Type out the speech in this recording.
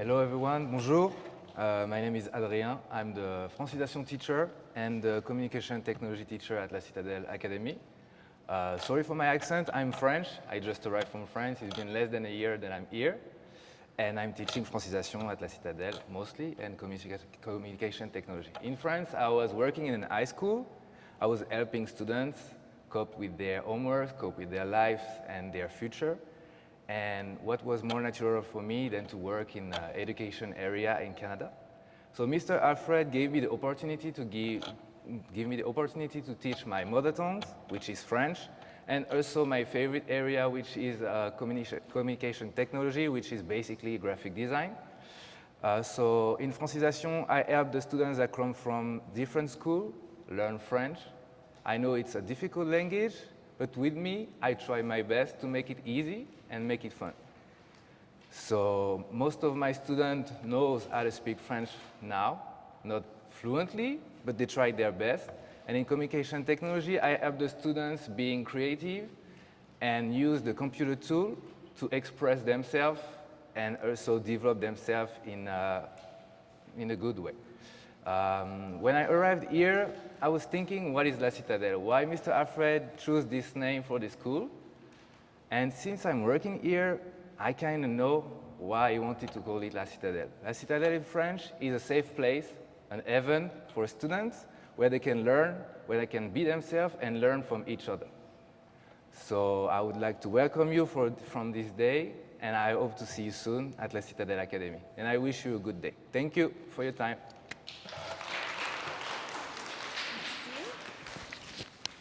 Hello everyone, bonjour. My name is Adrien. I'm the Francisation teacher and the communication technology teacher at La Citadelle Academy. Sorry for my accent, I'm French. I just arrived from France. It's been less than a year that I'm here. And I'm teaching Francisation at La Citadelle mostly and communication technology. In France, I was working in an high school. I was helping students cope with their homework, cope with their lives and their future. And what was more natural for me than to work in the education area in Canada. So Mr. Alfred gave me the opportunity to give me the opportunity to teach my mother tongue, which is French, and also my favorite area, which is communication technology, which is basically graphic design. So in Francisation, I help the students that come from different schools learn French. I know it's a difficult language, but with me, I try my best to make it easy and make it fun. So most of my students knows how to speak French now, not fluently, but they try their best. And in communication technology, I help the students being creative and use the computer tool to express themselves and also develop themselves in a good way. When I arrived here, I was thinking, what is La Citadelle? Why Mr. Alfred chose this name for the school? And since I'm working here, I kind of know why I wanted to call it La Citadelle. La Citadelle in French is a safe place, an heaven for students, where they can learn, where they can be themselves and learn from each other. So I would like to welcome you from this day, and I hope to see you soon at La Citadelle Academy. And I wish you a good day. Thank you for your time.